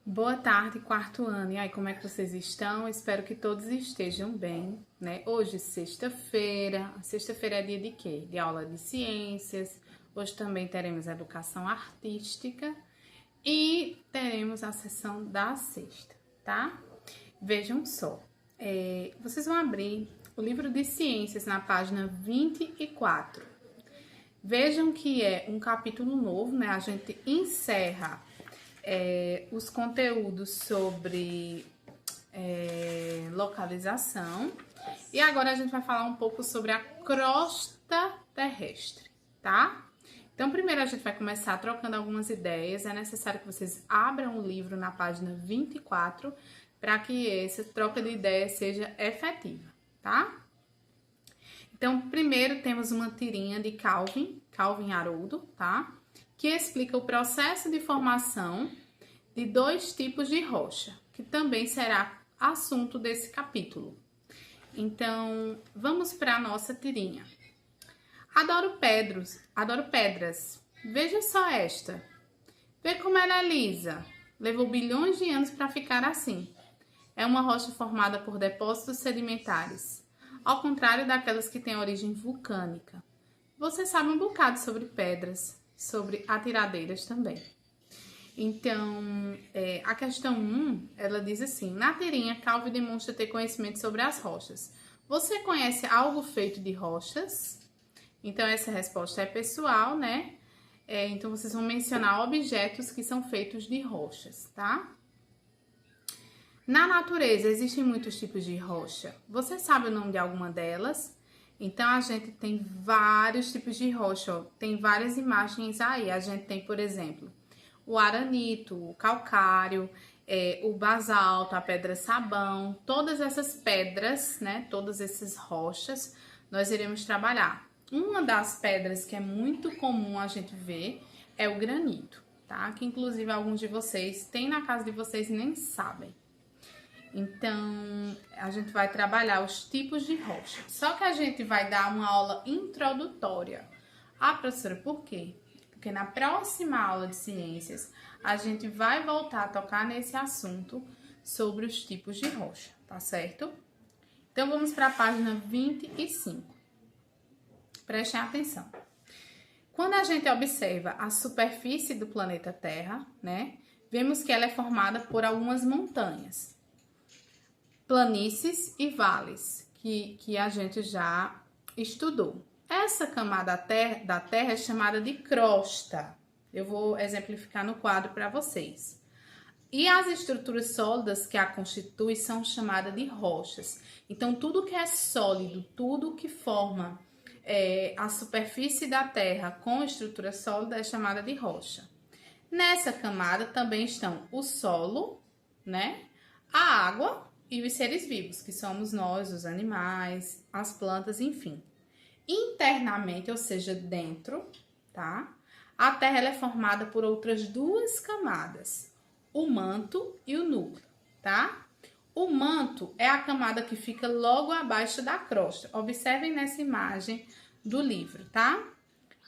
Boa tarde, quarto ano. E aí, como é que vocês estão? Espero que todos estejam bem, né? Hoje, sexta-feira. Sexta-feira é dia de quê? De aula de ciências. Hoje também teremos educação artística e teremos a sessão da sexta, tá? Vejam só. Vocês vão abrir o livro de ciências na página 24. Vejam que é um capítulo novo, né? A gente encerra os conteúdos sobre localização. E agora a gente vai falar um pouco sobre a crosta terrestre, tá? Então, primeiro a gente vai começar trocando algumas ideias. É necessário que vocês abram o livro na página 24 para que essa troca de ideias seja efetiva, tá? Então, primeiro temos uma tirinha de Calvin Haroldo, tá? Que explica o processo de formação de dois tipos de rocha, que também será assunto desse capítulo. Então, vamos para a nossa tirinha. Adoro pedras. Veja só esta. Vê como ela é lisa. Levou bilhões de anos para ficar assim. É uma rocha formada por depósitos sedimentares, ao contrário daquelas que têm origem vulcânica. Você sabe um bocado sobre pedras, sobre atiradeiras também. Então, a questão 1, ela diz assim: na tirinha, Calvin demonstra ter conhecimento sobre as rochas. Você conhece algo feito de rochas? Então, essa resposta é pessoal, né? Então, vocês vão mencionar objetos que são feitos de rochas, tá? Na natureza, existem muitos tipos de rocha. Você sabe o nome de alguma delas? Então, a gente tem vários tipos de rocha, ó. Tem várias imagens aí. A gente tem, por exemplo, o arenito, o calcário, o basalto, a pedra-sabão. Todas essas pedras, né? Todas essas rochas, nós iremos trabalhar. Uma das pedras que é muito comum a gente ver é o granito, tá? Que inclusive alguns de vocês têm na casa de vocês e nem sabem. Então, a gente vai trabalhar os tipos de rocha. Só que a gente vai dar uma aula introdutória. Ah, professora, por quê? Porque na próxima aula de ciências, a gente vai voltar a tocar nesse assunto sobre os tipos de rocha, tá certo? Então, vamos para a página 25. Prestem atenção. Quando a gente observa a superfície do planeta Terra, né, vemos que ela é formada por algumas montanhas, planícies e vales, que a gente já estudou. Essa camada da Terra é chamada de crosta. Eu vou exemplificar no quadro para vocês. E as estruturas sólidas que a constituem são chamadas de rochas. Então, tudo que é sólido, tudo que forma a superfície da Terra com estrutura sólida é chamada de rocha. Nessa camada também estão o solo, né, a água e os seres vivos, que somos nós, os animais, as plantas, enfim. Internamente, ou seja, dentro, tá? A Terra ela é formada por outras duas camadas, o manto e o núcleo, tá? O manto é a camada que fica logo abaixo da crosta. Observem nessa imagem do livro, tá?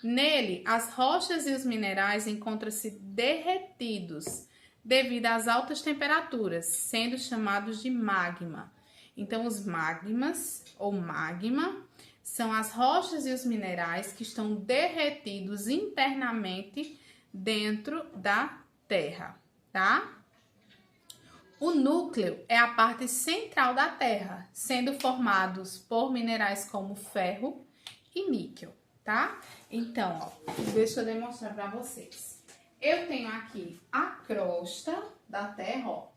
Nele, as rochas e os minerais encontram-se derretidos devido às altas temperaturas, sendo chamados de magma. Então, os magmas ou magma são as rochas e os minerais que estão derretidos internamente dentro da Terra, tá? O núcleo é a parte central da Terra, sendo formados por minerais como ferro e níquel, tá? Então, ó, deixa eu demonstrar para vocês. Eu tenho aqui a crosta da Terra, ó,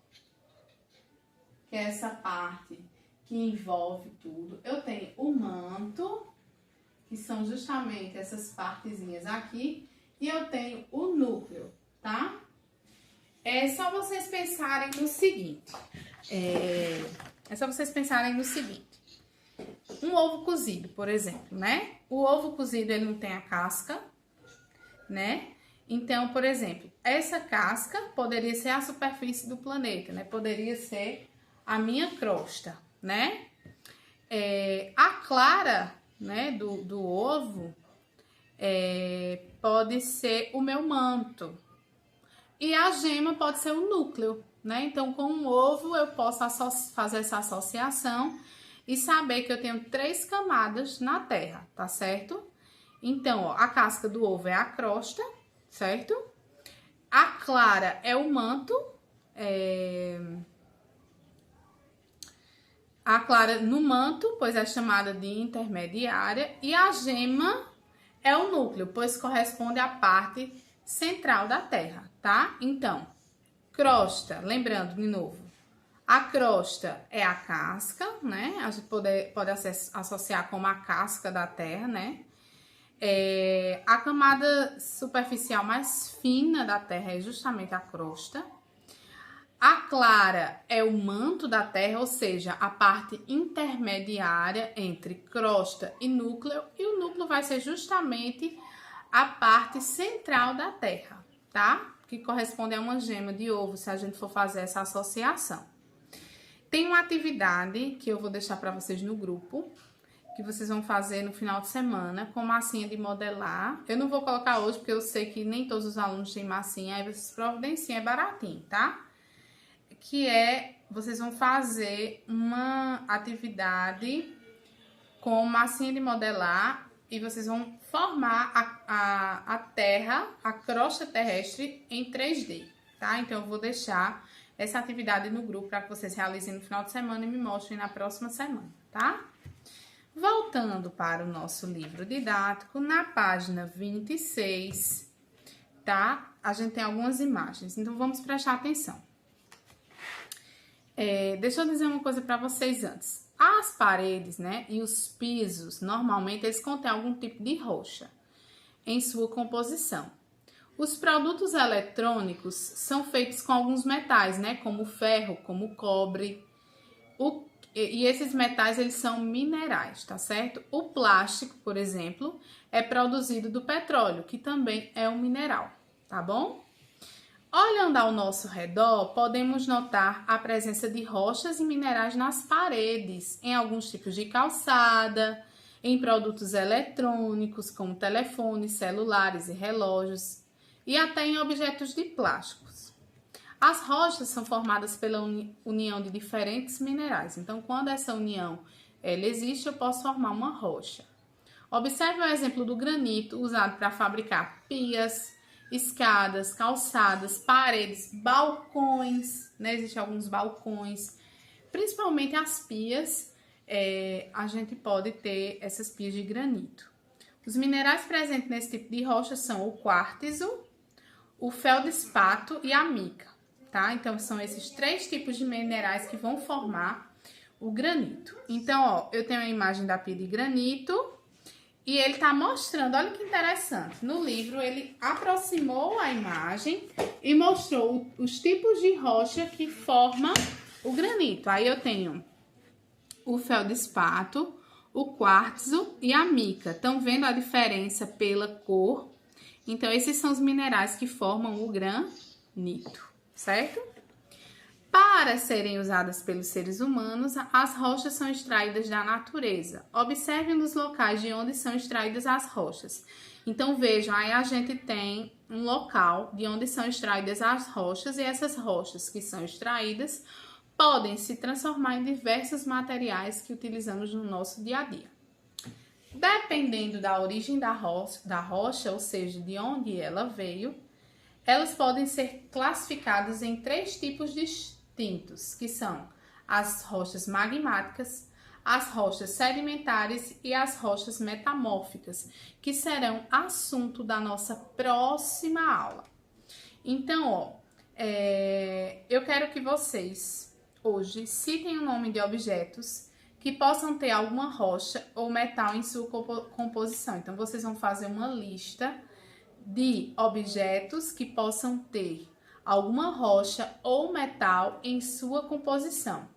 que é essa parte que envolve tudo. Eu tenho o manto, que são justamente essas partezinhas aqui, e eu tenho o núcleo, tá? É só vocês pensarem no seguinte. Um ovo cozido, por exemplo, né? O ovo cozido, ele não tem a casca, né? Então, por exemplo, essa casca poderia ser a superfície do planeta, né? Poderia ser a minha crosta, né? A clara, né, do ovo pode ser o meu manto. E a gema pode ser o núcleo, né? Então, com o ovo, eu posso fazer essa associação e saber que eu tenho 3 camadas na Terra, tá certo? Então, ó, a casca do ovo é a crosta, certo? A clara é o manto, a clara no manto, pois é chamada de intermediária, e a gema é o núcleo, pois corresponde à parte central da Terra, tá? Então, crosta, lembrando de novo, a crosta é a casca, né? A gente pode associar como a casca da Terra, né? A camada superficial mais fina da Terra é justamente a crosta. A clara é o manto da Terra, ou seja, a parte intermediária entre crosta e o núcleo vai ser justamente a parte central da Terra, tá? Que corresponde a uma gema de ovo, se a gente for fazer essa associação. Tem uma atividade que eu vou deixar para vocês no grupo, que vocês vão fazer no final de semana, com massinha de modelar. Eu não vou colocar hoje, porque eu sei que nem todos os alunos têm massinha, aí vocês providenciam, é baratinho, tá? Que vocês vão fazer uma atividade com massinha de modelar e vocês vão formar a Terra, a crosta terrestre em 3D, tá? Então, eu vou deixar essa atividade no grupo para que vocês realizem no final de semana e me mostrem na próxima semana, tá? Voltando para o nosso livro didático, na página 26, tá? A gente tem algumas imagens, então vamos prestar atenção. Deixa eu dizer uma coisa para vocês antes. As paredes, né, e os pisos, normalmente, eles contêm algum tipo de rocha em sua composição. Os produtos eletrônicos são feitos com alguns metais, né, como o ferro, como o cobre. E esses metais, eles são minerais, tá certo? O plástico, por exemplo, é produzido do petróleo, que também é um mineral, tá bom? Olhando ao nosso redor, podemos notar a presença de rochas e minerais nas paredes, em alguns tipos de calçada, em produtos eletrônicos, como telefones, celulares e relógios, e até em objetos de plásticos. As rochas são formadas pela união de diferentes minerais. Então, quando essa união ela existe, eu posso formar uma rocha. Observe o exemplo do granito, usado para fabricar pias, escadas, calçadas, paredes, balcões, né? Existem alguns balcões, principalmente as pias, a gente pode ter essas pias de granito. Os minerais presentes nesse tipo de rocha são o quartzo, o feldespato e a mica, tá? Então, são esses 3 tipos de minerais que vão formar o granito. Então, ó, eu tenho a imagem da pia de granito, e ele tá mostrando, olha que interessante, no livro ele aproximou a imagem e mostrou os tipos de rocha que formam o granito. Aí eu tenho o feldespato, o quartzo e a mica. Estão vendo a diferença pela cor? Então, esses são os minerais que formam o granito, certo? Para serem usadas pelos seres humanos, as rochas são extraídas da natureza. Observem nos locais de onde são extraídas as rochas. Então, vejam, aí a gente tem um local de onde são extraídas as rochas e essas rochas que são extraídas podem se transformar em diversos materiais que utilizamos no nosso dia a dia. Dependendo da origem da rocha, ou seja, de onde ela veio, elas podem ser classificadas em 3 tipos distintos, que são as rochas magmáticas, as rochas sedimentares e as rochas metamórficas, que serão assunto da nossa próxima aula. Então, ó, eu quero que vocês hoje citem o nome de objetos que possam ter alguma rocha ou metal em sua composição. Então, vocês vão fazer uma lista de objetos que possam ter alguma rocha ou metal em sua composição.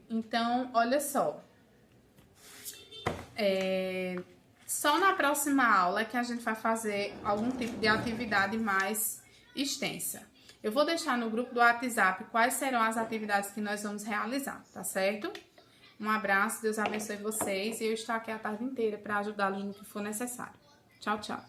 Então, olha só. Só na próxima aula que a gente vai fazer algum tipo de atividade mais extensa. Eu vou deixar no grupo do WhatsApp quais serão as atividades que nós vamos realizar, tá certo? Um abraço, Deus abençoe vocês e eu estou aqui a tarde inteira para ajudá-los no que for necessário. Tchau, tchau.